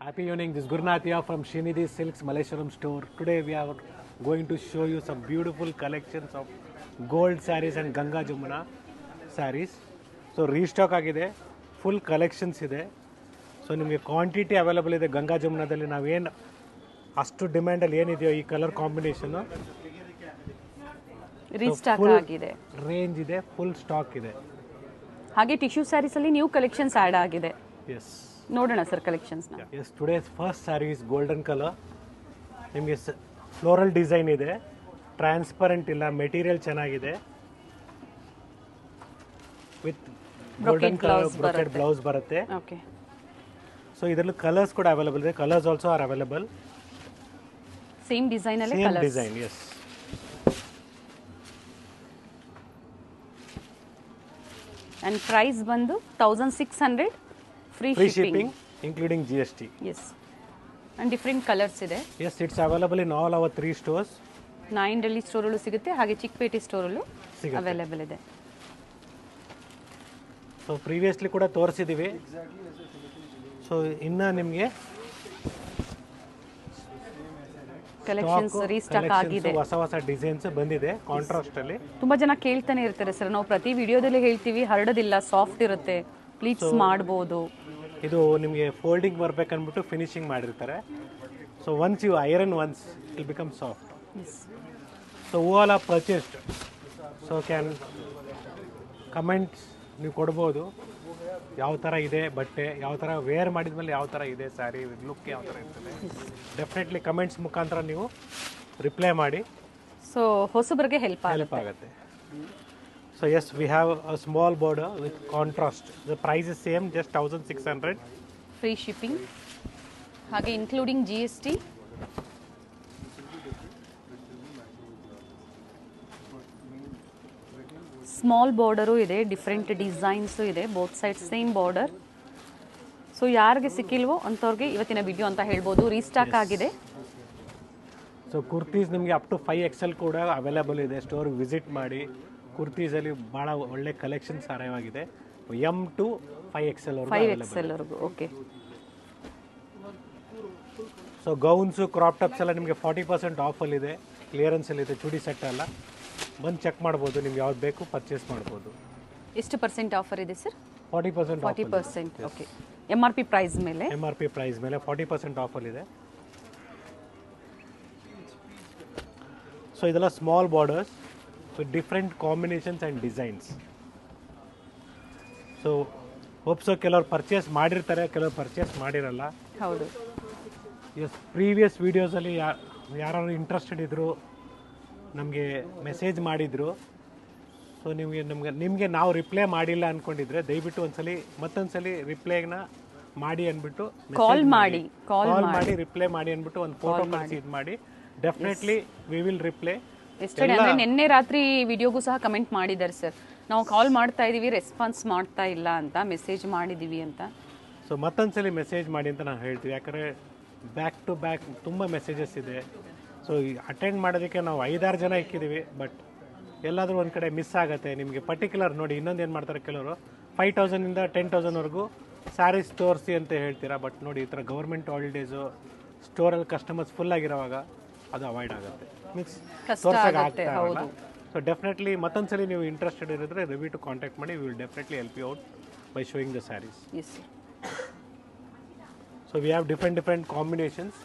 Happy evening. This is Gurnath here from Srinidhi Silks Malleshwaram store. Today we are going to show you some beautiful collections of gold sarees and Ganga Jamuna sarees. So restock ಆಗಿದೆ, full collections ಇದೆ. So ನಿಮಗೆ quantity available ಇದೆ. ಗಂಗಾ ಜಮುನಾದಲ್ಲಿ ನಾವೇನು ಅಷ್ಟು ಡಿಮ್ಯಾಂಡಲ್ಲಿ ಏನಿದೆಯೋ ಈ ಕಲರ್ ಕಾಂಬಿನೇಷನ್ ರೀಸ್ಟಾಕ್ ಆಗಿದೆ, ರೇಂಜ್ ಇದೆ, ಫುಲ್ ಸ್ಟಾಕ್ ಇದೆ. ಹಾಗೆ ಟಿಶ್ಯೂ ಸ್ಯಾರೀಸ್ ಅಲ್ಲಿ ನ್ಯೂ ಕಲೆಕ್ಷನ್ಸ್ ಆಡ್ ಆಗಿದೆ. ಎಸ್, ನೋಡೋಣ ಸರ್ ಕಲೆಕ್ಷನ್ಸ್ ನ. Yes, today's first sari is golden colour. ನಿಮಗೆ ಫ್ಲೋರಲ್ ಡಿಸೈನ್ ಇದೆ, ಟ್ರಾನ್ಸ್ಪರೆಂಟ್ ಇಲ್ಲ, ಮೆಟೀರಿಯಲ್ ಚೆನ್ನಾಗಿದೆ. With golden colour brocade blouse ಬರುತ್ತೆ. ಓಕೆ, ಸೊ ಇದರಲ್ಲಿ ಕಲರ್ಸ್ ಕೂಡ ಅವೈಲಬಲ್ ಇದೆ. Colours also are available. Same design ಅಲ್ಲಿ same colours. Design, yes. And price ಬಂದು 1600 free shipping including GST. Yes, and different colours ಇದೆ. Yes, it's available in all our 3 stores. Nayandahalli store ಅಲ್ಲೂ ಸಿಗುತ್ತೆ, ಹಾಗೆ Chickpet store ಅಲ್ಲೂ ಸಿಗುತ್ತೆ. ಅವೈಲೇಬಲ್ ಇದೆ. ಸೊ ಪ್ರೀವಿಯಸ್ಲಿ ಕೂಡ ತೋರಿಸಿದ್ದೀವಿ. ಸೊ ಇನ್ನು ನಿಮಗೆ ಕಲೆಕ್ಷನ್ಸ್ ರೀಸ್ಟಾಕ್ ಆಗಿದೆ, ಹೊಸ ಹೊಸ ಡಿಸೈನ್ಸ್ ಬಂದಿದೆ ಕಾಂಟ್ರಾಸ್ಟ್ ಅಲ್ಲಿ. ತುಂಬಾ ಜನ ಕೇಳ್ತಾನೆ ಇರ್ತಾರೆ ಸರ್, ನಾವು ಪ್ರತಿ ವಿಡಿಯೋದಲ್ಲಿ ಹೇಳ್ತೀವಿ ಹರಡೋದಿಲ್ಲ, ಸಾಫ್ಟ್ ಇರುತ್ತೆ, ಪ್ಲೀಟ್ಸ್ ಮಾಡಬಹುದು. ಇದು ನಿಮಗೆ ಫೋಲ್ಡಿಂಗ್ ಬರ್ಬೇಕನ್ಬಿಟ್ಟು ಫಿನಿಶಿಂಗ್ ಮಾಡಿರ್ತಾರೆ. So once you iron once it will become soft. So who all are purchased, so can comments ನೀವು ಕೊಡ್ಬೋದು. ಯಾವ ಥರ ಇದೆ ಬಟ್ಟೆ, ಯಾವ ಥರ ವೇರ್ ಮಾಡಿದ್ಮೇಲೆ ಯಾವ ಥರ ಇದೆ ಸ್ಯಾರಿ, ಲುಕ್ ಯಾವ ಥರ ಇರ್ತದೆ, ಡೆಫಿನೆಟ್ಲಿ ಕಮೆಂಟ್ಸ್ ಮುಖಾಂತರ ನೀವು ರಿಪ್ಲೈ ಮಾಡಿ. ಸೊ ಹೊಸಬರಿಗೆ ಹೆಲ್ಪ್ ಆಗುತ್ತೆ. So yes, we have a small border with contrast. The price is same, just 1600. Free shipping, ಹಾಗೆ ಇನ್ಕ್ಲೂಡಿಂಗ್ GST. ಸ್ಮಾಲ್ ಬಾರ್ಡರು ಇದೆ, ಡಿಫ್ರೆಂಟ್ ಡಿಸೈನ್ಸು ಇದೆ, both side same border. So ಯಾರಿಗೆ ಸಿಕ್ಕಿಲ್ವೋ ಅಂಥವ್ರಿಗೆ ಇವತ್ತಿನ ವಿಡಿಯೋ ಅಂತ ಹೇಳ್ಬೋದು. ರೀಸ್ಟಾಕ್ ಆಗಿದೆ. ಸೊ ಕುರ್ತೀಸ್ ನಿಮಗೆ ಅಪ್ ಟು 5XL ಕೂಡ ಅವೈಲೇಬಲ್ ಇದೆ. ಸ್ಟೋರ್ ವಿಸಿಟ್ ಮಾಡಿ. ಕುರ್ತೀಸಲ್ಲಿ ಭಾಳ ಒಳ್ಳೆ ಕಲೆಕ್ಷನ್ಸ್ ಆಗಿದೆ. M to 5XL 5XL ವರೆಗೂ. Okay, so gowns, crop tops ಎಲ್ಲ ನಿಮಗೆ 40% ಆಫಲ್ಲಿದೆ, ಕ್ಲಿಯರೆನ್ಸಲ್ಲಿದೆ. ಚೂಡಿ ಸೆಟ್ ಎಲ್ಲ ಬಂದು ಚೆಕ್ ಮಾಡ್ಬೋದು. ನಿಮ್ಗೆ ಯಾವ್ದು ಬೇಕು ಪರ್ಚೇಸ್ ಮಾಡ್ಬೋದು. ಎಷ್ಟು ಪರ್ಸೆಂಟ್ ಆಫರ್ ಇದೆ ಸರ್? 40%. 40%. ಓಕೆ, MRP ಪ್ರೈಸ್ ಮೇಲೆ, MRP ಪ್ರೈಸ್ ಮೇಲೆ 40% ಆಫಲ್ಲಿದೆ. ಸೊ ಇದೆಲ್ಲ small borders with different combinations and designs. So hope so ಕೆಲವ್ರು ಪರ್ಚೇಸ್ ಮಾಡಿರ್ತಾರೆ, ಕೆಲವ್ರು ಪರ್ಚೇಸ್ ಮಾಡಿರಲ್ಲ. ಹೌದು. ಎಸ್, ಪ್ರೀವಿಯಸ್ ವೀಡಿಯೋಸಲ್ಲಿ ಯಾರು ಇಂಟ್ರೆಸ್ಟೆಡ್ ಇದ್ದರು ನಮಗೆ ಮೆಸೇಜ್ ಮಾಡಿದರು. ಸೊ ನಿಮಗೆ ನಾವು ರಿಪ್ಲೈ ಮಾಡಿಲ್ಲ ಅಂದ್ಕೊಂಡಿದ್ರೆ ದಯವಿಟ್ಟು ಮತ್ತೊಂದ್ಸಲಿ ರಿಪ್ಲೈನ ಮಾಡಿ ಅಂದ್ಬಿಟ್ಟು ಕಾಲ್ ಮಾಡಿ ರಿಪ್ಲೈ ಮಾಡಿ ಅಂದ್ಬಿಟ್ಟು ಒಂದು ಫೋಟೋ ಕಳಿಸಿ ಇದು ಮಾಡಿ. Definitely we will reply. Yesterday ಅಂದರೆ ನಿನ್ನೆ ರಾತ್ರಿ ವಿಡಿಯೋಗೂ ಸಹ ಕಮೆಂಟ್ ಮಾಡಿದ್ದಾರೆ ಸರ್, ನಾವು ಕಾಲ್ ಮಾಡ್ತಾ ಇದೀವಿ, ರೆಸ್ಪಾನ್ಸ್ ಮಾಡ್ತಾ ಇಲ್ಲ ಅಂತ, ಮೆಸೇಜ್ ಮಾಡಿದ್ದೀವಿ ಅಂತ. ಸೊ ಮತ್ತೊಂದ್ಸಲಿ ಮೆಸೇಜ್ ಮಾಡಿ ಅಂತ ನಾವು ಹೇಳ್ತೀವಿ. ಯಾಕಂದರೆ ಬ್ಯಾಕ್ ಟು ಬ್ಯಾಕ್ ತುಂಬ ಮೆಸೇಜಸ್ ಇದೆ. ಸೊ ಅಟೆಂಡ್ ಮಾಡೋದಕ್ಕೆ ನಾವು 5-6 ಜನ ಇಕ್ಕಿದ್ದೀವಿ, ಬಟ್ ಎಲ್ಲಾದರೂ ಒಂದು ಕಡೆ ಮಿಸ್ ಆಗುತ್ತೆ. ನಿಮಗೆ ಪರ್ಟಿಕ್ಯುಲರ್ ನೋಡಿ, ಇನ್ನೊಂದು ಏನು ಮಾಡ್ತಾರೆ ಕೆಲವರು 5000 10,000ವರೆಗೂ ಸ್ಯಾರೀಸ್ ತೋರಿಸಿ ಅಂತ ಹೇಳ್ತೀರಾ. ಬಟ್ ನೋಡಿ, ಈ ಥರ ಗೌರ್ಮೆಂಟ್ ಹಾಲಿಡೇಸು, ಸ್ಟೋರಲ್ಲಿ ಕಸ್ಟಮರ್ಸ್ ಫುಲ್ ಆಗಿರೋವಾಗ ಅದು ಅವಾಯ್ಡ್ ಆಗುತ್ತೆ, ಮೀನ್ಸ್ ತೋರ್ಸೋಕೆ ಆಗ್ತಾ ಇರಲ್ಲ. ಸೊ ಡೆಫಿನೆಟ್ಲಿ ಮತ್ತೊಂದ್ಸಲಿ ನೀವು ಇಂಟ್ರೆಸ್ಟೆಡ್ ಇರಿದ್ರೆ ರಿವ್ಯೂ ಟು ಕಾಂಟ್ಯಾಕ್ಟ್ ಮಾಡಿ. We will definitely help you out by showing the saris. So we have different combinations.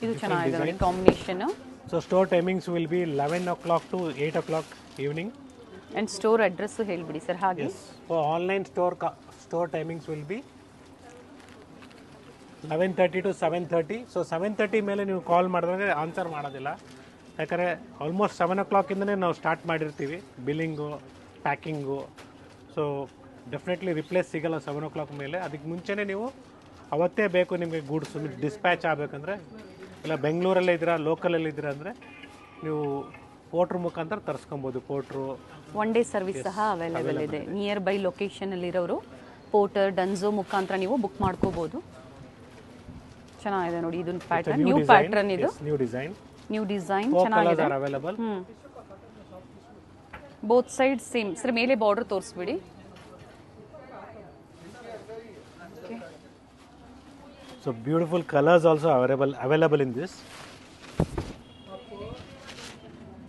ಇದು ಚೆನ್ನಾಗಿದೆ ನೋಡಿ combination. So store timings will be 11 o'clock to 8 o'clock evening. And store address ಹೇಳ್ಬಿಡಿ sir. ಹಾಗೆ for online store timings will be 11:30 to 7:30. So 7:30 ಮೇಲೆ ನೀವು ಕಾಲ್ ಮಾಡಿದ್ರೆ answer ಮಾಡೋದಿಲ್ಲ. ಯಾಕಂದರೆ ಆಲ್ಮೋಸ್ಟ್ 7 o'clock ಇಂದನೇ ನಾವು ಸ್ಟಾರ್ಟ್ ಮಾಡಿರ್ತೀವಿ billing, packing. So definitely replace ಸಿಗಲ್ಲ 7 o'clock ಮೇಲೆ. ಅದಕ್ಕೆ ಮುಂಚೆನೇ ನೀವು ಅವತ್ತೇ ಬೇಕು ನಿಮಗೆ ಗೂಡ್ಸ್ ಡಿಸ್ಪ್ಯಾಚ್ ಆಗಬೇಕಂದ್ರೆ, ಇಲ್ಲ ಬೆಂಗಳೂರಲ್ಲೇ ಇದ್ದೀರಾ, ಲೋಕಲಲ್ಲಿ ಇದ್ದೀರಾ ಅಂದರೆ ನೀವು ಪೋರ್ಟ್ರ್ ಮುಖಾಂತರ ತರಿಸ್ಕೊಬೋದು. ಪೋರ್ಟ್ರು ಒನ್ ಡೇ ಸರ್ವಿಸ್ ಸಹ ಅವೈಲೇಬಲ್ ಇದೆ. ನಿಯರ್ ಬೈ ಲೊಕೇಶನಲ್ಲಿರೋರು ಪೋರ್ಟರ್, ಡನ್ಝೋ ಮುಖಾಂತರ ನೀವು ಬುಕ್ ಮಾಡ್ಕೋಬೋದು. ಚೆನ್ನಾಗಿದೆ ನೋಡಿ, ಇದೊಂದು ಪ್ಯಾಟರ್ನ್, ನ್ಯೂ ಪ್ಯಾಟರ್ನ್, ಇದು ನ್ಯೂ ಡಿಸೈನ್ ಚೆನ್ನಾಗಿದೆ. Available both side same. Sir ಮೇಲೆ ಬಾರ್ಡರ್ ತೋರಿಸ್ಬಿಡಿ. So beautiful colours also available in this.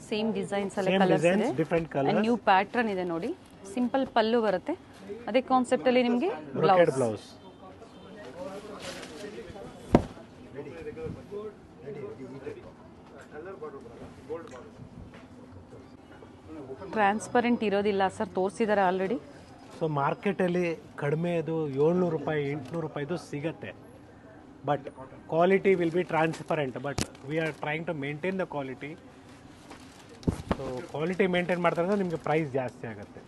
Same designs ಅಲ್ಲೇ Same ಕಲರ್ಸ್ designs, ಇದೆ. different colours. ನ್ಯೂ ಪ್ಯಾಟರ್ನ್ ಇದೆ ನೋಡಿ. ಸಿಂಪಲ್ ಪಲ್ಲು ಬರುತ್ತೆ. ಅದೇ ಕಾನ್ಸೆಪ್ಟ್ ಅಲ್ಲಿ ನಿಮಗೆ ಬ್ರೊಕೆಡ್ ಬ್ಲೌಸ್. ಬ್ಲೌಸ್. ಟ್ರಾನ್ಸ್ಪರೆಂಟ್ ಇರೋದಿಲ್ಲ ಸರ್, ತೋರಿಸಿದ್ದಾರೆ ಆಲ್ರೆಡಿ. ಸೊ ಮಾರ್ಕೆಟಲ್ಲಿ ಕಡಿಮೆ ಅದು 700 ರೂಪಾಯಿ 800 ರೂಪಾಯಿದು ಸಿಗತ್ತೆ. But quality will be transparent. But we are trying to maintain the quality. So quality maintain ಮಾಡ್ತಾರೆ ನಿಮಗೆ ಪ್ರೈಸ್ ಜಾಸ್ತಿ ಆಗುತ್ತೆ.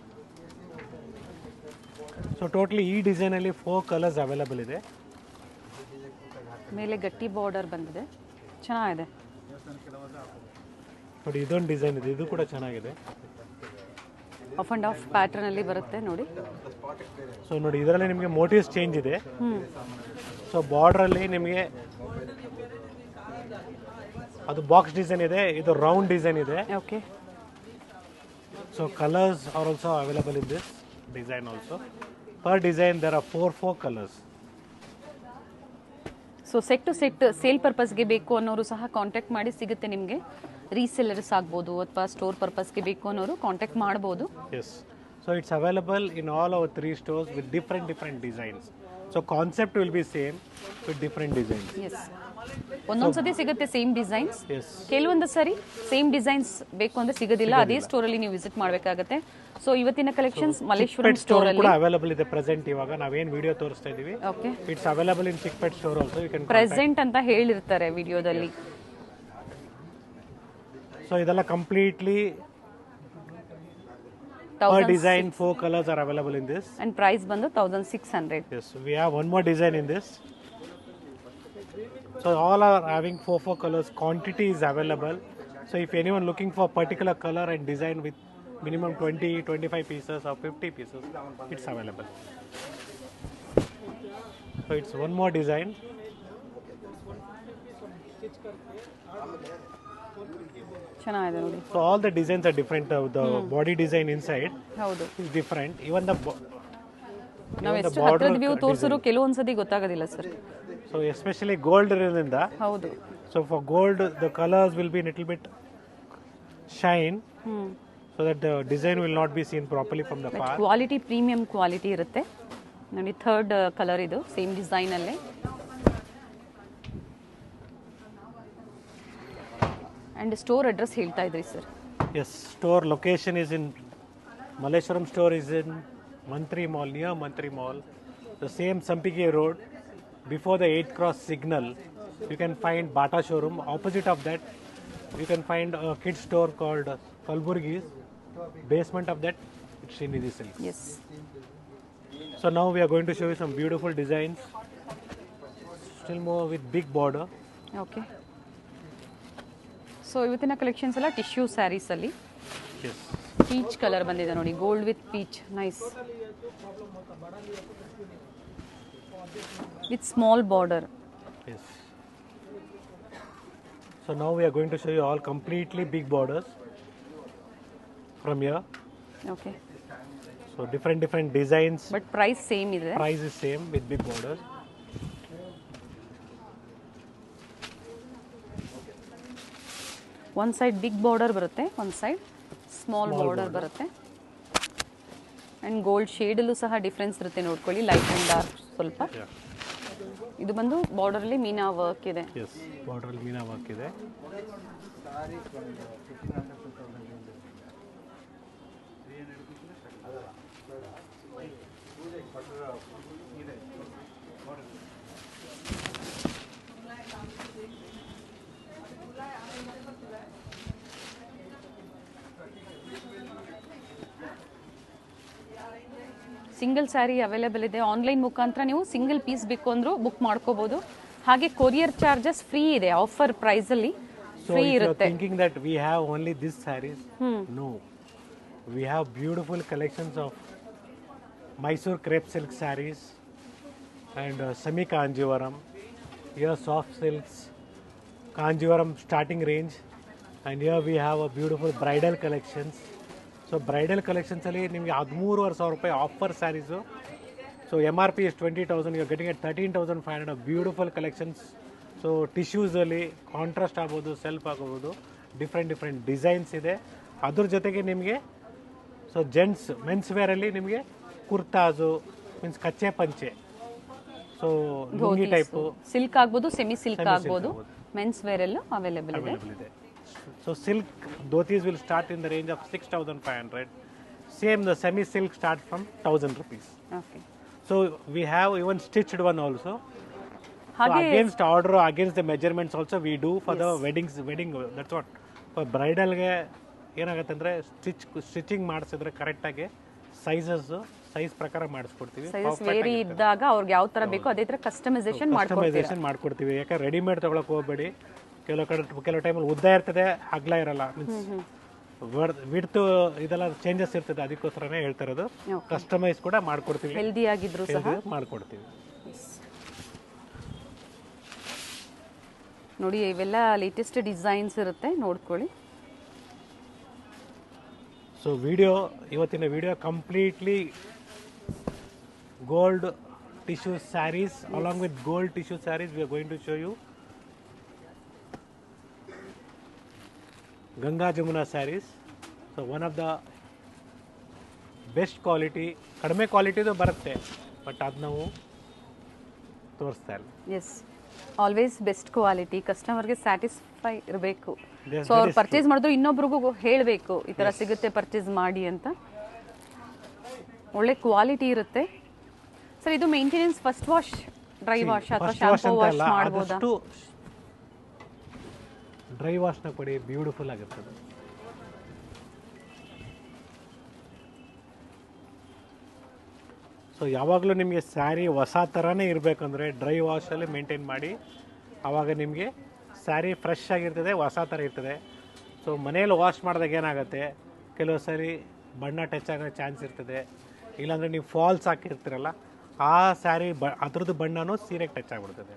ಸೊ ಟೋಟಲಿ ಈ ಡಿಸೈನಲ್ಲಿ 4 ಕಲರ್ಸ್ ಅವೈಲಬಲ್ ಇದೆ. ಮೇಲೆ ಗಟ್ಟಿ ಬಾರ್ಡರ್ ಬಂದಿದೆ, ಚೆನ್ನಾಗಿದೆ ನೋಡಿ. ಇದೊಂದು ಡಿಸೈನ್ ಇದೆ, ಇದು ಕೂಡ ಚೆನ್ನಾಗಿದೆ. ಆಫ್ ಆ್ಯಂಡ್ ಆಫ್ ಪ್ಯಾಟರ್ನ್ ಅಲ್ಲಿ ಬರುತ್ತೆ ನೋಡಿ. ಸೊ ನೋಡಿ ಇದರಲ್ಲಿ ನಿಮಗೆ ಮೋಟಿವ್ಸ್ ಚೇಂಜ್ ಇದೆ. ಸೊ ಬಾರ್ಡ್ರಲ್ಲಿ ನಿಮಗೆ ಅದು ಬಾಕ್ಸ್ ಡಿಸೈನ್ ಇದೆ, ಇದು ರೌಂಡ್ ಡಿಸೈನ್ ಇದೆ. Okay. So colours are also available in this design also. Per design there are 4 colours. So set to set sale ಪರ್ಪಸ್ಗೆ ಬೇಕು ಅನ್ನೋರು ಸಹ ಕಾಂಟ್ಯಾಕ್ಟ್ ಮಾಡಿ ಸಿಗುತ್ತೆ ನಿಮಗೆ. ರೀಸೆಲ್ಲರ್ಸ್ ಆಗ್ಬೋದು ಅಥವಾ ಸ್ಟೋರ್ ಪರ್ಪಸ್ಗೆ ಬೇಕು ಅನ್ನೋರು ಕಾಂಟ್ಯಾಕ್ಟ್ ಮಾಡ್ಬೋದು. Yes. So it's available in all our 3 stores with different designs. So concept will be same with different designs. Yes, ಒಂದೊಂದು ಸತಿ ಸಿಗುತ್ತೆ ಸೇಮ್ ಡಿಸೈನ್ಸ್. ಎಸ್. ಕೆಲವೊಂದು ಸರಿ ಸೇಮ್ ಡಿಸೈನ್ಸ್ ಬೇಕು ಅಂದ್ರೆ ಸಿಗೋದಿಲ್ಲ, ಅದೇ ಸ್ಟೋರಲ್ಲಿ ನೀವು ವಿಸಿಟ್ ಮಾಡಬೇಕಾಗುತ್ತೆ. ಸೊ ಇವತ್ತಿನ ಕಲೆಕ್ಷನ್ಸ್ ಮಲ್ಲೇಶ್ವರಂ ಸ್ಟೋರ್ ಅಲ್ಲಿ ಕೂಡ ಅವೈಲಬಲ್ ಇದೆ ಪ್ರೆಸೆಂಟ್. ಇವಾಗ ನಾವೇನು ವಿಡಿಯೋ ತೋರಿಸ್ತಾ ಇದೀವಿ, okay, it's available in Chickpet store also. You can present ಅಂತ ಹೇಳಿರ್ತಾರೆ ವಿಡಿಯೋದಲ್ಲಿ. ಸೊ ಇದೆಲ್ಲ completely per design 4 colors are available in this. And price ಬಂದು 1600. Yes, we have one more design in this. So all are having 4 colors. Quantity is available. So if anyone looking for particular color and design with minimum 20-25 pieces or 50 pieces, it's available. So it's one more design. ಚೆನ್ನಾಗಿದೆ ನೋಡಿ. So all the designs are different. The body design inside ಹೌದು, is different. Even the ನಾವು ಎಷ್ಟು ಹತ್ರದ view ತೋರಿಸಿದ್ರು ಕೆಲವೊಂದ್ಸತಿ ಗೊತ್ತಾಗೋದಿಲ್ಲ sir. so especially gold ಇರೋದ್ರಿಂದ, ಹೌದು. so for gold the colors will be little bit shine, so that the design will not be seen properly from the far. Quality premium quality ಇರುತ್ತೆ ನೋಡಿ. Third colour ಇದು same design ಅಲ್ಲೇ. And store address ಹೇಳ್ತಾ ಇದ್ರಿ sir. Yes, store location is in Malleshwaram store is in Mantri Mall, near Mantri Mall, the same Sampige Road, before the 8th cross signal. You can find Bata showroom. Opposite of that, you can find a kids store called Kalburgi's. Basement of that, it's Srinidhi Silks. Yes. So now we are going to show you some beautiful designs, still more with big border. Okay. So ಇವತ್ತಿನ collections ಎಲ್ಲ tissue saris ಅಲ್ಲಿ. Yes. Peach colour ಬಂದಿದೆ ನೋಡಿ, gold with peach, nice, with small border. Yes. So now we are going to show you all completely big borders from here. Okay. So different designs. But price same ಇದೆ. Price is same with big borders. ಒಂದು side big border ಬರುತ್ತೆ, ಒಂದು side small border ಬರುತ್ತೆ. And gold ಶೇಡಲ್ಲೂ ಸಹ difference ಇರುತ್ತೆ ನೋಡ್ಕೊಳ್ಳಿ, light and dark ಸ್ವಲ್ಪ. Yeah. ಇದು ಬಂದು ಬಾರ್ಡರಲ್ಲಿ ಮೀನಾ ವರ್ಕ್ ಇದೆ. Yes. Border meena work ಇದೆ. ಸಿಂಗಲ್ ಸ್ಯಾರಿ ಅವೈಲೇಬಲ್ ಇದೆ. ಆನ್ಲೈನ್ ಮುಖಾಂತರ ನೀವು ಸಿಂಗಲ್ ಪೀಸ್ ಬೇಕು ಅಂದರೂ ಬುಕ್ ಮಾಡ್ಕೋಬಹುದು. ಹಾಗೆ ಕೊರಿಯರ್ ಚಾರ್ಜಸ್ ಫ್ರೀ ಇದೆ, ಆಫರ್ ಪ್ರೈಸಲ್ಲಿ So free if you are ಇರುತ್ತೆ. thinking that we have only these sarees, no. We have beautiful collections of Mysore crepe silk sarees and semi Kanjivaram. Here soft silks, Kanjivaram starting range, and here we have a beautiful bridal collections. So bridal collections ಅಲ್ಲಿ ನಿಮಗೆ 13,500 ರೂಪಾಯಿ offer saris. So So MRP is 20,000. You're getting at 13,500 of beautiful collections. So tissues ಅಲ್ಲಿ contrast ಆಗ್ಬೋದು, self ಆಗ್ಬೋದು, different designs ಇದೆ. ಅದ್ರ ಜೊತೆಗೆ ನಿಮಗೆ ಸೊ ಜೆಂಟ್ಸ್ ಮೆನ್ಸ್ ವೇರಲ್ಲಿ ನಿಮಗೆ ಕುರ್ತಾಸು ಮೀನ್ಸ್ ಕಚ್ಚೆ ಪಂಚೆ, ಸೊ ಲುಂಗಿ ಟೈಪು, ಸಿಲ್ಕ್ ಆಗ್ಬೋದು, ಸೆಮಿ ಸಿಲ್ಕ್ ಆಗ್ಬೋದು, ಮೆನ್ಸ್ ವೇರ್ ಎಲ್ಲ ಅವೈಲೇಬಲ್ ಇದೆ. So silk dhotis will start in the range of 6,500. Same the semi silk start from 1,000 rupees. Okay. So we have even stitched one also. So ಹಾಗೆ against order, against the measurements also we do for the wedding. That's what for bridal ಗೆ ಏನಾಗುತ್ತೆ ಅಂದ್ರೆ stitching ಮಾಡಿಸಿದ್ರೆ correct ಆಗಿ size ಪ್ರಕಾರ ಮಾಡಿಸ್ಕೊಡ್ತೀವಿ. Size very ಇದ್ದಾಗ ಅವ್ರಿಗೆ ಯಾವ ತರ ಬೇಕೋ ಅದೇ ತರ ಕಸ್ಟಮೈಸೇಷನ್ ಮಾಡ್ಕೊಡ್ತೀವಿ. ಯಾಕಂದ್ರೆ ರೆಡಿಮೇಡ್ ತಗೊಳಕ್ ಹೋಗ್ಬೇಡಿ. ಕೆಲವು ಟೈಮಲ್ಲಿ ಉದ್ದ ಇರ್ತದೆ, ಅಗ್ಲ ಇರಲ್ಲ, ಮೀನ್ಸ್ ವಿಡ್ತು ಇದೆಲ್ಲ ಚೇಂಜಸ್ ಇರ್ತದೆ. ಅದಕ್ಕೋಸ್ಕರನೇ ಹೇಳ್ತಾ ಇರೋದು, ಕಸ್ಟಮೈಸ್ ಕೂಡ ಮಾಡ್ಕೊಡ್ತೀವಿ, ಹೆಲ್ದಿ ಆಗಿದ್ರು ಸಹ ಮಾಡ್ಕೊಡ್ತೀವಿ. ನೋಡಿ ಇವೆಲ್ಲ ಲೇಟೆಸ್ಟ್ ಡಿಸೈನ್ಸ್ ಇರುತ್ತೆ, ನೋಡ್ಕೊಳ್ಳಿ. ಸೊ ಇವತ್ತಿನ video completely gold tissue saris, along with gold tissue saris we are going to show you Ganga Jamuna saris. So one of the best quality. ಕಡಿಮೆ ಕ್ವಾಲಿಟಿದು ಬರುತ್ತೆ, ಬಟ್ ಅದು ನಾವು ತೋರಿಸ್ತಾ ಇಲ್ಲ. ಎಸ್, ಆಲ್ವೇಸ್ ಬೆಸ್ಟ್ ಕ್ವಾಲಿಟಿ, ಕಸ್ಟಮರ್ಗೆ ಸ್ಯಾಟಿಸ್ಫೈ ಇರಬೇಕು. ಸೊ ಅವ್ರು ಪರ್ಚೇಸ್ ಮಾಡಿದ್ರು ಇನ್ನೊಬ್ರಿಗೂ ಹೇಳಬೇಕು ಈ ಥರ ಸಿಗುತ್ತೆ ಪರ್ಚೇಸ್ ಮಾಡಿ ಅಂತ. ಒಳ್ಳೆ ಕ್ವಾಲಿಟಿ ಇರುತ್ತೆ. ಸರ್ ಇದು maintenance first wash, dry wash ಅಥವಾ ಶಾಂಪೂ ವಾಶ್ ಮಾಡ್ಬೋದಾ? ಡ್ರೈ ವಾಶ್ನ ಕೊಡಿ, ಬ್ಯೂಟಿಫುಲ್ ಆಗಿರ್ತದೆ. ಸೊ ಯಾವಾಗಲೂ ನಿಮಗೆ ಸ್ಯಾರಿ ಹೊಸ ಥರನೇ ಇರಬೇಕಂದ್ರೆ ಡ್ರೈ ವಾಶಲ್ಲಿ ಮೇಂಟೈನ್ ಮಾಡಿ. ಆವಾಗ ನಿಮಗೆ ಸ್ಯಾರಿ ಫ್ರೆಶ್ ಆಗಿರ್ತದೆ, ಹೊಸ ಥರ ಇರ್ತದೆ. ಸೊ ಮನೇಲಿ ವಾಶ್ ಮಾಡಿದಾಗ ಏನಾಗುತ್ತೆ, ಕೆಲವು ಸಾರಿ ಬಣ್ಣ ಟಚ್ ಆಗೋ ಚಾನ್ಸ್ ಇರ್ತದೆ. ಇಲ್ಲಾಂದರೆ ನೀವು ಫಾಲ್ಸ್ ಹಾಕಿರ್ತೀರಲ್ಲ, ಆ ಸ್ಯಾರಿ ಅದ್ರದ್ದು ಬಣ್ಣನೂ ಸೀರೆಗೆ ಟಚ್ ಆಗಿಬಿಡ್ತದೆ.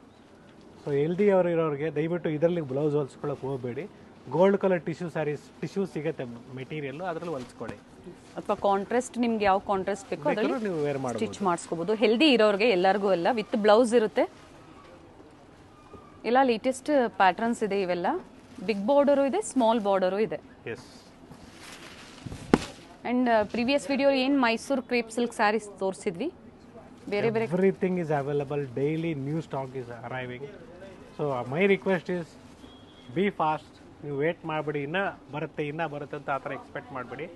ಸೊ ಹೆಲ್ದಿ ಅವರು ಇರೋರಿಗೆ ದಯವಿಟ್ಟು ಇದರಲ್ಲಿ ಬ್ಲೌಸ್ ಹೊಲ್ಸ್ಕೊಳ್ಳೋಕೆ ಹೋಗಬೇಡಿ. ಗೋಲ್ಡ್ ಕಲರ್ ಟಿಶ್ಯೂ ಸಿಗುತ್ತೆ ಮೆಟೀರಿಯಲ್, ಅದರಲ್ಲಿ ಹೊಲ್ಸ್ಕೊಳ್ಳಿ. ಅಥವಾ ಕಾಂಟ್ರಾಸ್ಟ್ ನಿಮ್ಗೆ ಯಾವ ಕಾಂಟ್ರಾಸ್ಟ್ ಬೇಕೋ ಅದರಲ್ಲಿ ನೀವು ವೇರ್ ಮಾಡಿ ಸ್ಟಿಚ್ ಮಾಡಿಸ್ಕೋಬಹುದು. ಹೆಲ್ದಿ ಇರೋರಿಗೆ ಎಲ್ಲರಿಗೂ ಅಲ್ಲ, ವಿತ್ ಬ್ಲೌಸ್ ಇರುತ್ತೆ. ಎಲ್ಲ ಲೇಟೆಸ್ಟ್ ಪ್ಯಾಟರ್ನ್ಸ್ ಇದೆ. ಇವೆಲ್ಲ ಬಿಗ್ ಬಾರ್ಡರು ಇದೆ, ಸ್ಮಾಲ್ ಬಾರ್ಡರು ಇದೆ. ಅಂಡ್ ಪ್ರೀವಿಯಸ್ ವಿಡಿಯೋ ಏನು ಮೈಸೂರು ಕ್ರೇಪ್ ಸಿಲ್ಕ್ ಸ್ಯಾರೀಸ್ ತೋರಿಸಿದ್ವಿ, ಬೇರೆ everything is available. Daily new stock is arriving. So my request is B fast. ನೀವು ವೇಟ್ ಮಾಡಬೇಡಿ, ಇನ್ನೂ ಬರುತ್ತೆ ಅಂತ ಆ ಥರ ಎಕ್ಸ್ಪೆಕ್ಟ್ ಮಾಡಬೇಡಿ.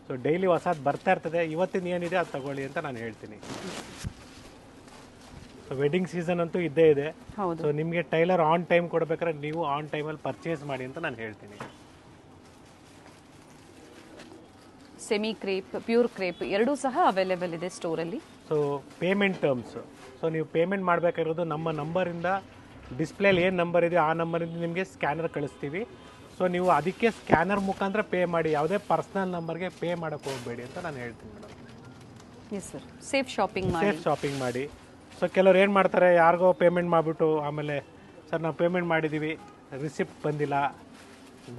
ಸೊ ಡೈಲಿ ಹೊಸದು ಬರ್ತಾ ಇರ್ತದೆ. ಇವತ್ತಿನ ಏನಿದೆ ಅದು ತಗೊಳ್ಳಿ ಅಂತ ನಾನು ಹೇಳ್ತೀನಿ. ಸೊ ವೆಡ್ಡಿಂಗ್ ಸೀಸನ್ ಅಂತೂ ಇದ್ದೇ ಇದೆ. ಸೊ ನಿಮಗೆ ಟೈಲರ್ ಆನ್ ಟೈಮ್ ಕೊಡ್ಬೇಕಾದ್ರೆ ನೀವು ಆನ್ ಟೈಮಲ್ಲಿ ಪರ್ಚೇಸ್ ಮಾಡಿ ಅಂತ ನಾನು ಹೇಳ್ತೀನಿ. ಸೆಮಿ ಕ್ರೇಪ್, ಪ್ಯೂರ್ ಕ್ರೇಪ್ ಎರಡೂ ಸಹ ಅವೈಲೇಬಲ್ ಇದೆ ಸ್ಟೋರಲ್ಲಿ. ಸೊ ಪೇಮೆಂಟ್ ಟರ್ಮ್ಸ್, ಸೊ ನೀವು ಪೇಮೆಂಟ್ ಮಾಡಬೇಕಾಗಿರೋದು ನಮ್ಮ ನಂಬರಿಂದ, ಡಿಸ್ಪ್ಲೇಲಿ ಏನು ನಂಬರ್ ಇದೆಯೋ ಆ ನಂಬರಿಂದ ನಿಮಗೆ ಸ್ಕ್ಯಾನರ್ ಕಳಿಸ್ತೀವಿ. ಸೊ ನೀವು ಅದಕ್ಕೆ ಸ್ಕ್ಯಾನರ್ ಮುಖಾಂತರ ಪೇ ಮಾಡಿ, ಯಾವುದೇ ಪರ್ಸ್ನಲ್ ನಂಬರ್ಗೆ ಪೇ ಮಾಡೋಕ್ಕೆ ಹೋಗಬೇಡಿ ಅಂತ ನಾನು ಹೇಳ್ತೀನಿ madam. Yes sir, safe shopping ಮಾಡಿ. ಸೊ ಕೆಲವ್ರು ಏನು ಮಾಡ್ತಾರೆ, ಯಾರಿಗೋ ಪೇಮೆಂಟ್ ಮಾಡಿಬಿಟ್ಟು ಆಮೇಲೆ ಸರ್ ನಾವು ಪೇಮೆಂಟ್ ಮಾಡಿದ್ದೀವಿ, ರಿಸಿಪ್ಟ್ ಬಂದಿಲ್ಲ,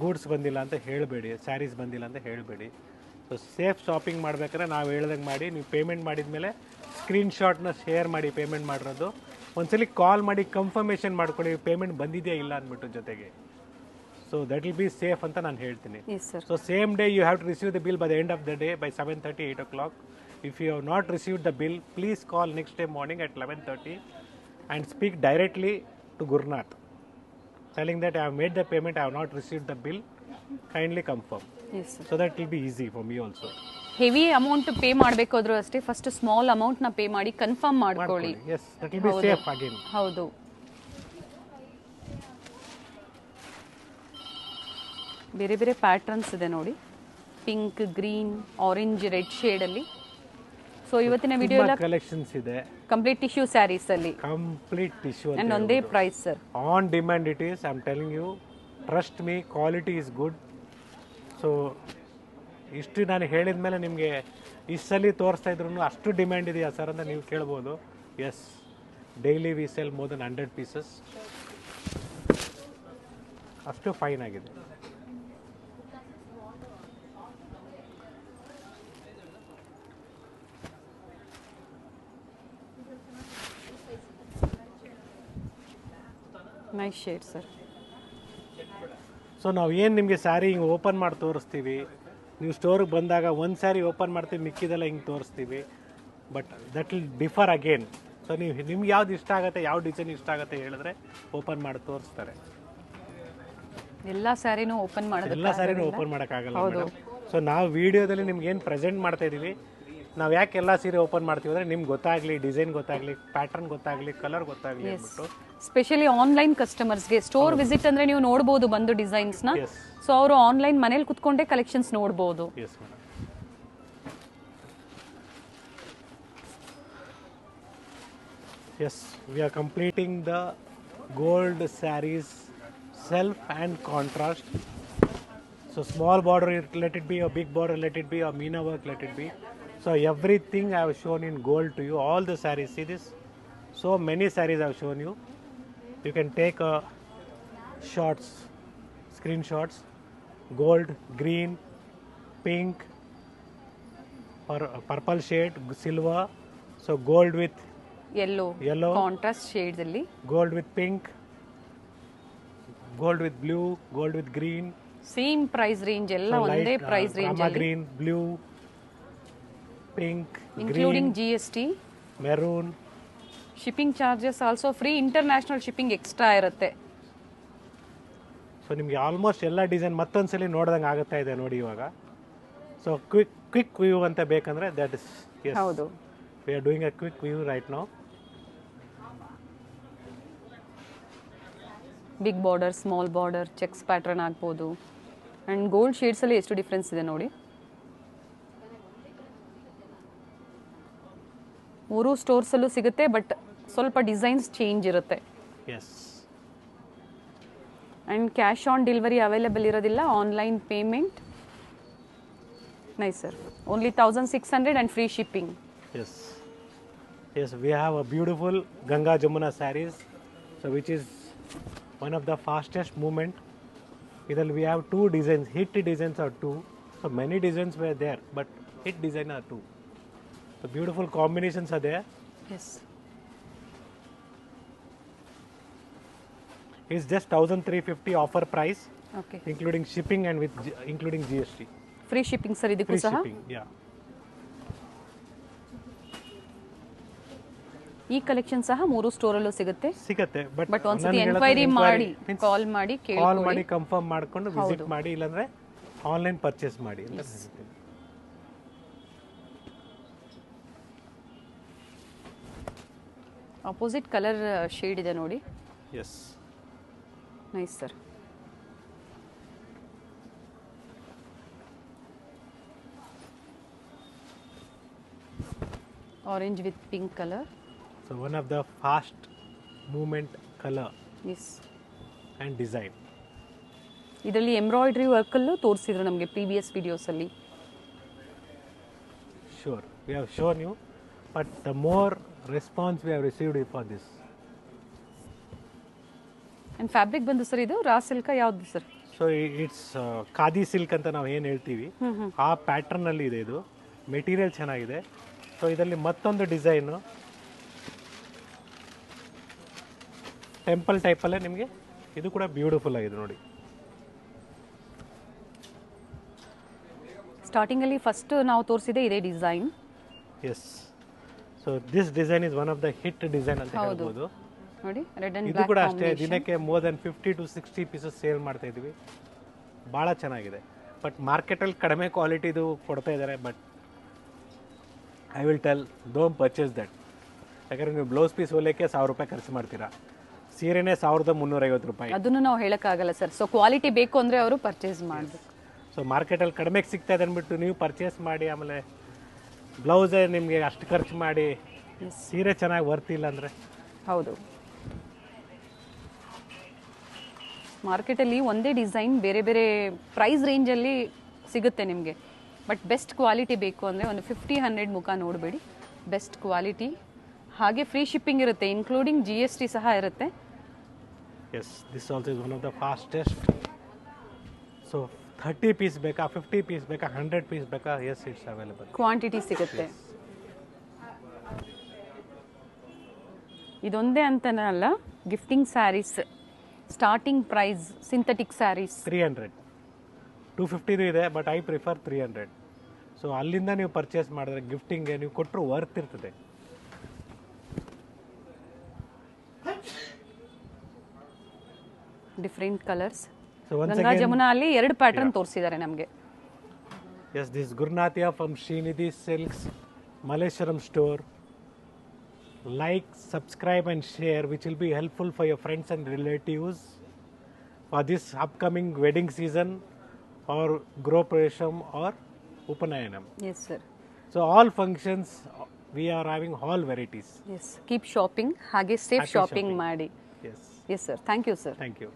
ಗೂಡ್ಸ್ ಬಂದಿಲ್ಲ ಅಂತ ಹೇಳಬೇಡಿ, ಸ್ಯಾರೀಸ್ ಬಂದಿಲ್ಲ ಅಂತ ಹೇಳಬೇಡಿ. ಸೊ ಸೇಫ್ ಶಾಪಿಂಗ್ ಮಾಡ್ಬೇಕಾದ್ರೆ ನಾವು ಹೇಳ್ದಂಗೆ ಮಾಡಿ. ನೀವು ಪೇಮೆಂಟ್ ಮಾಡಿದ ಮೇಲೆ ಸ್ಕ್ರೀನ್ಶಾಟ್ನ ಶೇರ್ ಮಾಡಿ ಪೇಮೆಂಟ್ ಮಾಡಿರೋದು. ಒಂದ್ಸಲಿ ಕಾಲ್ ಮಾಡಿ ಕನ್ಫರ್ಮೇಷನ್ ಮಾಡ್ಕೊಳ್ಳಿ ಪೇಮೆಂಟ್ ಬಂದಿದೆಯಾ ಇಲ್ಲ ಅಂದ್ಬಿಟ್ಟು ಜೊತೆಗೆ. So that will be safe ಅಂತ ನಾನು ಹೇಳ್ತೀನಿ. So same day you have to receive the bill by the end of the day by 7:30, 8 o'clock. If you have not received the bill, please call next day morning at 11:30 and speak directly to Gurnath, telling that I have made the payment, I have not received the bill, kindly confirm. Yes sir. So that will be easy for me also. Heavy amount pay ಮಾಡಬೇಕಾದ್ರೂ ಅಷ್ಟೇ, first small amount ನ pay ಮಾಡಿ confirm ಮಾಡ್ಕೊಳ್ಳಿ. Yes, that will be safe again. ಹೌದು. ಬೇರೆ ಬೇರೆ patterns ಇದೆ ನೋಡಿ, pink, green, orange, red shade ಅಲ್ಲಿ. ಸೊ ಇವತ್ತಿನ ವಿಡಿಯೋ ಎಲ್ಲ ಕಲೆಕ್ಷನ್ಸ್ ಇದೆ, ಕಂಪ್ಲೀಟ್ ಟಿಶ್ಯೂ ಸ್ಯಾರೀಸ್ ಅಲ್ಲಿ, ಕಂಪ್ಲೀಟ್ ಟಿಶ್ಯೂ ಅಂಡ್ ಒಂದೇ price sir. On demand it is, I am telling you, trust me, quality is good. So ಇಷ್ಟು ನಾನು ಹೇಳಿದ ಮೇಲೆ ನಿಮಗೆ ಇಷ್ಟು ಸಲ ತೋರಿಸ್ತಾ ಇದ್ರು ಅಷ್ಟು ಡಿಮ್ಯಾಂಡ್ ಇದೆಯಾ ಸರ್ ಅಂತ ನೀವು ಕೇಳ್ಬೋದು. Yes, daily we sell more than 100 pieces. ಅಷ್ಟು ಫೈನ್ ಆಗಿದೆ. Nice shade sir. ಸೊ ನಾವು ಏನು ನಿಮಗೆ ಸ್ಯಾರಿ ಹಿಂಗೆ ಓಪನ್ ಮಾಡಿ ತೋರಿಸ್ತೀವಿ, ನೀವು ಸ್ಟೋರಿಗೆ ಬಂದಾಗ ಒಂದು ಸ್ಯಾರಿ ಓಪನ್ ಮಾಡ್ತೀವಿ, ಮಿಕ್ಕಿದೆಲ್ಲ ಹಿಂಗೆ ತೋರಿಸ್ತೀವಿ. But that will differ again. So ನಿಮ್ಗೆ ಯಾವ್ದು ಇಷ್ಟ ಆಗುತ್ತೆ, ಯಾವ ಡಿಸೈನ್ ಇಷ್ಟ ಆಗುತ್ತೆ ಹೇಳಿದ್ರೆ ಓಪನ್ ಮಾಡಿ ತೋರಿಸ್ತಾರೆ. ಎಲ್ಲ ಸ್ಯಾರಿನೂ ಓಪನ್ ಮಾಡೋದು, ಎಲ್ಲ ಸ್ಯಾರಿನೂ ಓಪನ್ ಮಾಡೋಕ್ಕಾಗಲ್ಲ ಮೇಡಮ್. ಸೊ ನಾವು ವಿಡಿಯೋದಲ್ಲಿ ನಿಮ್ಗೆ ಏನು ಪ್ರೆಸೆಂಟ್ ಮಾಡ್ತಾ ಇದ್ದೀವಿ, ನಾವು ಯಾಕೆ ಎಲ್ಲ ಸೀರೆ ಓಪನ್ ಮಾಡ್ತೀವಿ ಅಂದರೆ ನಿಮ್ಗೆ ಗೊತ್ತಾಗಲಿ, ಡಿಸೈನ್ ಗೊತ್ತಾಗಲಿ, ಪ್ಯಾಟರ್ನ್ ಗೊತ್ತಾಗಲಿ, ಕಲರ್ ಗೊತ್ತಾಗಲಿ ಅಂದ್ಬಿಟ್ಟು. ಸ್ಪೆಷಲಿ ಆನ್ಲೈನ್ ಕಸ್ಟಮರ್ಸ್ಗೆ ಸ್ಟೋರ್ ವಿಸಿಟ್ ಅಂದರೆ ನೀವು ನೋಡ್ಬೋದು ಬಂದು ಡಿಸೈನ್ಸ್ನ. ಸೊ ಅವರು ಆನ್ಲೈನ್ ಮನೇಲಿ ಕುತ್ಕೊಂಡೇ ಕಲೆಕ್ಷನ್ಸ್ ನೋಡ್ಬೋದು. Yes madam. Yes, we are completing the gold saris self and contrast. So small border, let it be a big border, let it be a meena work, let it be. So everything I have shown in gold to you, all the sarees. See this, so many sarees I have shown you. You can take a shots, screenshots, gold, green, pink, or purple shade, silver. So gold with yellow contrast shades alli, gold with pink, gold with blue, gold with green. Same price range ಎಲ್ಲ ಒಂದೇ price range ಅಲ್ಲಿ. Green, blue, pink, including green, GST, maroon. Shipping charges also free, international shipping extra ಇರುತ್ತೆ. So ನಿಮಗೆ almost ಎಲ್ಲ design ಮತ್ತೊಂದ್ಸಲಿ ನೋಡ್ದಂಗೆ ಆಗುತ್ತಾ ಇದೆ ನೋಡಿ ಇವಾಗ. ಸೊ ಕ್ವಿಕ್ ವ್ಯೂ ಅಂತ ಬೇಕಂದ್ರೆ ದಟ್ ಇಸ್ ಹೌದು, we are doing a quick view right now. Big border, small border, checks pattern ಆಗ್ಬೋದು. ಆ್ಯಂಡ್ ಗೋಲ್ಡ್ ಶೇಡ್ಸಲ್ಲಿ ಎಷ್ಟು ಡಿಫ್ರೆನ್ಸ್ ಇದೆ ನೋಡಿ. 3 ಸ್ಟೋರ್ಸಲ್ಲೂ ಸಿಗುತ್ತೆ, ಬಟ್ ಸ್ವಲ್ಪ ಡಿಸೈನ್ಸ್ ಚೇಂಜ್ ಇರುತ್ತೆ. Yes. And cash on delivery available ಇರೋದಿಲ್ಲ, online payment. Nice sir, only 1600 and free shipping. Yes yes, we have a beautiful Ganga Jamuna saris, so which is one of the fastest movement. Idal we have 2 designs, hit designs are 2. So many designs were there, but hit design are 2. So beautiful combinations are there. Yes. It's just 1350 offer price. Okay. Including shipping and with including GST. Free shipping sir idikku Free saha. shipping, yeah. ಈ collection ಸಹ 3 ಸ್ಟೋರಲ್ಲೂ ಸಿಗುತ್ತೆ. But ಒಂದ್ಸತಿ enquiry ಮಾಡಿ, ಕಾಲ್ ಮಾಡಿ, ಕಾಲ್ ಮಾಡಿ confirm ಮಾಡ್ಕೊಂಡು visit ಮಾಡಿ, ಇಲ್ಲಾಂದ್ರೆ ಆನ್ಲೈನ್ ಪರ್ಚೇಸ್ ಮಾಡಿ ಅಂತ ಹೇಳ್ತೀನಿ. ಆಪೋಸಿಟ್ ಕಲರ್ ಶೇಡ್ ಇದೆ ನೋಡಿ. Yes, nice sir. Orange with pink colour. So one of the fast movement color. Yes. And design. ಇದರಲ್ಲಿ ಎಂಬ್ರಾಯ್ಡ್ರಿ ವರ್ಕಲ್ಲೂ ತೋರಿಸಿದ್ರು ನಮಗೆ previous ವಿಡಿಯೋಸಲ್ಲಿ. Sure, we have shown you, but the more response we have received for this. And fabric ಬಂದು sir ಇದು ರಾ silk ಯಾವ್ದು sir? So it's khadi silk ಅಂತ ನಾವು ಏನು ಹೇಳ್ತೀವಿ, ಆ ಪ್ಯಾಟರ್ನಲ್ಲಿ ಇದೆ ಇದು. ಮೆಟೀರಿಯಲ್ ಚೆನ್ನಾಗಿದೆ. ಸೊ ಇದರಲ್ಲಿ ಮತ್ತೊಂದು ಡಿಸೈನು ಟೆಂಪಲ್ ಟೈಪಲ್ಲೇ ನಿಮಗೆ, ಇದು ಕೂಡ ಬ್ಯೂಟಿಫುಲ್ ಆಗಿದೆ ನೋಡಿ. ಸ್ಟಾರ್ಟಿಂಗಲ್ಲಿ ಫಸ್ಟ್ ನಾವು ತೋರಿಸಿದೆ ಇದೇ design. Yes, so this design is one of the hit design ಅಂತ ಹೇಳ್ಬೋದು ನೋಡಿ. ರೆಡ್ ಅಂಡ್ ಇದು ಕೂಡ ಅಷ್ಟೇ, ದಿನಕ್ಕೆ more than 50 to 60 pieces sale ಮಾಡ್ತಾ ಇದ್ವಿ. ಭಾಳ ಚೆನ್ನಾಗಿದೆ. ಬಟ್ ಮಾರ್ಕೆಟಲ್ಲಿ ಕಡಿಮೆ ಕ್ವಾಲಿಟಿದು ಕೊಡ್ತಾ ಇದ್ದಾರೆ. But I will tell, don't purchase that. ಯಾಕಂದರೆ ನೀವು ಬ್ಲೌಸ್ ಪೀಸ್ ಹೊಲಿಯೋಕ್ಕೆ 1000 ರೂಪಾಯಿ ಖರ್ಚು ಮಾಡ್ತೀರಾ, ಸೀರೆನೇ 1350 ರೂಪಾಯಿ. ಅದನ್ನು ನಾವು ಹೇಳೋಕ್ಕಾಗಲ್ಲ ಸರ್. ಸೊ ಕ್ವಾಲಿಟಿ ಬೇಕು ಅಂದರೆ ಅವರು ಪರ್ಚೇಸ್ ಮಾಡಬೇಕು. ಸೊ ಮಾರ್ಕೆಟಲ್ಲಿ ಕಡಿಮೆಗೆ ಸಿಗ್ತಾ ಇದೆ ಅಂದ್ಬಿಟ್ಟು ನೀವು ಪರ್ಚೇಸ್ ಮಾಡಿ, ಆಮೇಲೆ ಬ್ಲೌಸೇ ನಿಮಗೆ ಅಷ್ಟು ಖರ್ಚು ಮಾಡಿ ಸೀರೆ ಚೆನ್ನಾಗಿ ವರ್ತಿಲ್ಲ ಅಂದರೆ. ಹೌದು, ಮಾರ್ಕೆಟಲ್ಲಿ ಒಂದೇ ಡಿಸೈನ್ ಬೇರೆ ಬೇರೆ ಪ್ರೈಸ್ ರೇಂಜಲ್ಲಿ ಸಿಗುತ್ತೆ ನಿಮಗೆ. ಬಟ್ ಬೆಸ್ಟ್ ಕ್ವಾಲಿಟಿ ಬೇಕು ಅಂದರೆ ಒಂದು 50-100 ಮುಖ ನೋಡಬೇಡಿ, ಬೆಸ್ಟ್ ಕ್ವಾಲಿಟಿ. ಹಾಗೆ ಫ್ರೀ ಶಿಪ್ಪಿಂಗ್ ಇರುತ್ತೆ, ಇನ್ಕ್ಲೂಡಿಂಗ್ GST ಸಹ ಇರುತ್ತೆ. Yes, this also is one of the fastest. So 30 piece ಬೇಕಾ, 50 ಪೀಸ್ ಬೇಕಾ, 100 ಪೀಸ್ ಬೇಕಾ? S, it's available. ಕ್ವಾಂಟಿಟಿ ಸಿಗುತ್ತೆ. ಇದೊಂದೇ ಅಂತನೇ ಅಲ್ಲ, gifting saris starting price synthetic saris 300. 250 ಇದೆ, ಬಟ್ ಐ ಪ್ರಿಫರ್ 300. ಸೊ ಅಲ್ಲಿಂದ ನೀವು ಪರ್ಚೇಸ್ ಮಾಡಿದ್ರೆ ಗಿಫ್ಟಿಂಗ್ಗೆ ನೀವು ಕೊಟ್ಟರು ವರ್ತ್ ಇರ್ತದೆ. Different colours. So once Ganga Jamuna ಅಲ್ಲಿ 2 ಪ್ಯಾಟರ್ನ್ ತೋರಿಸಿದ್ದಾರೆ ನಮಗೆ. Yes, this Gurunathiya from Srinidhi silks, Malleshwaram store. Like, subscribe and share, which will be helpful for your friends and relatives for this upcoming wedding season or Gropresham or Upanayanam. Yes, sir. So all functions we are having all varieties. Yes. Keep shopping. ಹಾಗೆ safe Happy shopping shopping. ಮಾಡಿ. Yes. Yes, sir. Thank you, sir. Thank you.